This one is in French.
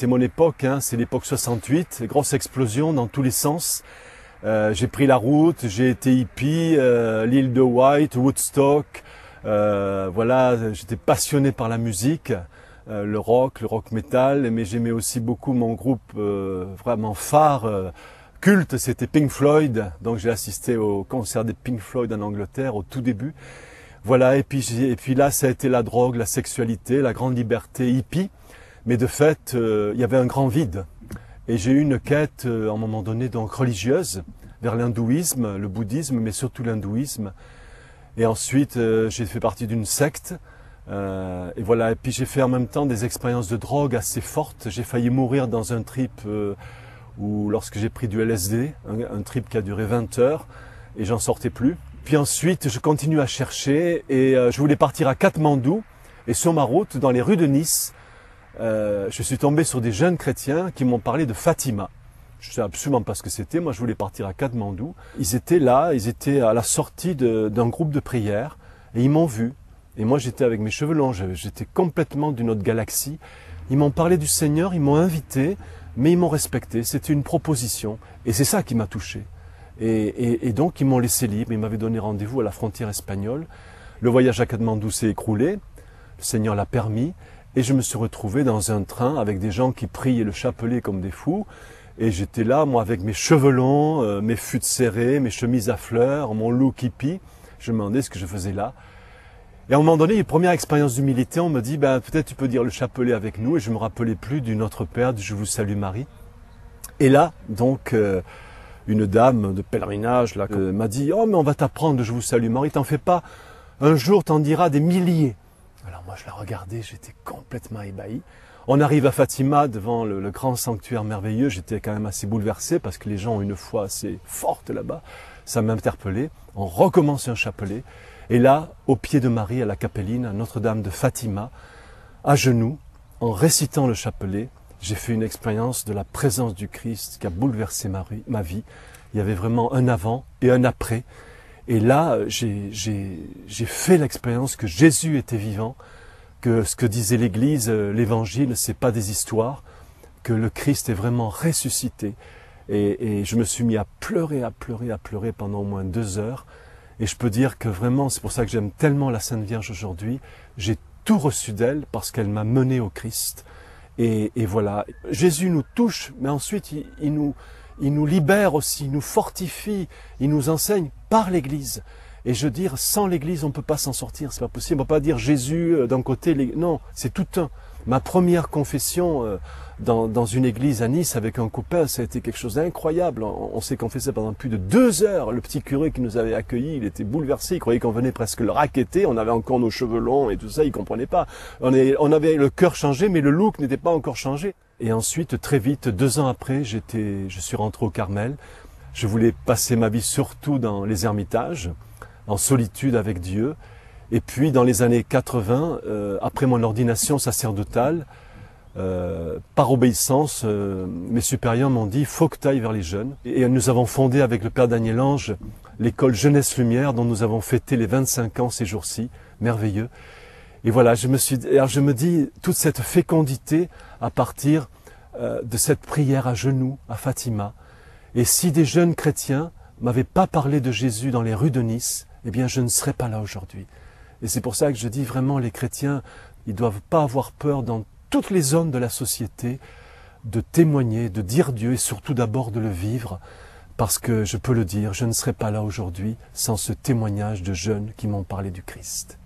c'est mon époque, hein, c'est l'époque 68, grosse explosion dans tous les sens. J'ai pris la route, j'ai été hippie, l'île de White, Woodstock. Voilà, j'étais passionné par la musique, le rock metal, mais j'aimais aussi beaucoup mon groupe vraiment phare, culte, c'était Pink Floyd. Donc j'ai assisté au concert des Pink Floyd en Angleterre au tout début. Voilà, et puis là, ça a été la drogue, la sexualité, la grande liberté hippie. Mais de fait, il y avait un grand vide. Et j'ai eu une quête, à un moment donné, donc religieuse, vers l'hindouisme, le bouddhisme, mais surtout l'hindouisme. Et ensuite, j'ai fait partie d'une secte. Et voilà, et puis j'ai fait en même temps des expériences de drogue assez fortes. J'ai failli mourir dans un trip où, lorsque j'ai pris du LSD, un trip qui a duré 20 heures, et j'en sortais plus. Puis ensuite, je continue à chercher, et je voulais partir à Katmandou. Et sur ma route, dans les rues de Nice, je suis tombé sur des jeunes chrétiens qui m'ont parlé de Fatima. Je ne sais absolument pas ce que c'était. Moi, je voulais partir à Katmandou. Ils étaient là, ils étaient à la sortie d'un groupe de prière et ils m'ont vu. Et moi, j'étais avec mes cheveux longs, j'étais complètement d'une autre galaxie. Ils m'ont parlé du Seigneur, ils m'ont invité, mais ils m'ont respecté. C'était une proposition et c'est ça qui m'a touché. Et donc, ils m'ont laissé libre. Ils m'avaient donné rendez-vous à la frontière espagnole. Le voyage à Katmandou s'est écroulé. Le Seigneur l'a permis. Et je me suis retrouvé dans un train avec des gens qui priaient le chapelet comme des fous. Et j'étais là, moi, avec mes cheveux longs, mes fûts serrés, mes chemises à fleurs, mon look hippie. Je me demandais ce que je faisais là. Et à un moment donné, une première expérience d'humilité, on me dit, peut-être tu peux dire le chapelet avec nous. Et je me rappelais plus du Notre Père, du Je vous salue Marie. Et là, donc, une dame de pèlerinage là, m'a dit, oh, mais on va t'apprendre le Je vous salue Marie, t'en fais pas. Un jour, t'en diras des milliers. Alors moi, je la regardais, j'étais complètement ébahi. On arrive à Fatima, devant le grand sanctuaire merveilleux. J'étais quand même assez bouleversé parce que les gens ont une foi assez forte là-bas. Ça m'a interpellé. On recommence un chapelet. Et là, au pied de Marie, à la Capelline, à Notre-Dame de Fatima, à genoux, en récitant le chapelet, j'ai fait une expérience de la présence du Christ qui a bouleversé ma vie. Il y avait vraiment un avant et un après. Et là, j'ai fait l'expérience que Jésus était vivant, que ce que disait l'Église, l'Évangile, c'est pas des histoires, que le Christ est vraiment ressuscité. Et je me suis mis à pleurer pendant au moins 2 heures. Et je peux dire que vraiment, c'est pour ça que j'aime tellement la Sainte Vierge aujourd'hui. J'ai tout reçu d'elle parce qu'elle m'a mené au Christ. Et voilà, Jésus nous touche, mais ensuite il nous libère aussi, il nous fortifie, il nous enseigne par l'Église. Et je veux dire, sans l'Église, on ne peut pas s'en sortir, c'est pas possible. On ne peut pas dire Jésus d'un côté, non, c'est tout un. Ma première confession dans une église à Nice avec un copain, ça a été quelque chose d'incroyable. On s'est confessé pendant plus de 2 heures. Le petit curé qui nous avait accueillis, il était bouleversé, il croyait qu'on venait presque le racketter. On avait encore nos cheveux longs et tout ça, il comprenait pas. On avait le cœur changé, mais le look n'était pas encore changé. Et ensuite, très vite, 2 ans après, je suis rentré au Carmel. Je voulais passer ma vie surtout dans les ermitages, en solitude avec Dieu. Et puis, dans les années 80, après mon ordination sacerdotale, par obéissance, mes supérieurs m'ont dit « faut que tu ailles vers les jeunes ». Et nous avons fondé avec le Père Daniel Ange l'école Jeunesse Lumière dont nous avons fêté les 25 ans ces jours-ci, merveilleux. Et voilà, je me dis, toute cette fécondité à partir de cette prière à genoux à Fatima. Et si des jeunes chrétiens m'avaient pas parlé de Jésus dans les rues de Nice, eh bien je ne serais pas là aujourd'hui. Et c'est pour ça que je dis vraiment, les chrétiens, ils doivent pas avoir peur dans toutes les zones de la société de témoigner, de dire Dieu et surtout d'abord de le vivre. Parce que je peux le dire, je ne serais pas là aujourd'hui sans ce témoignage de jeunes qui m'ont parlé du Christ.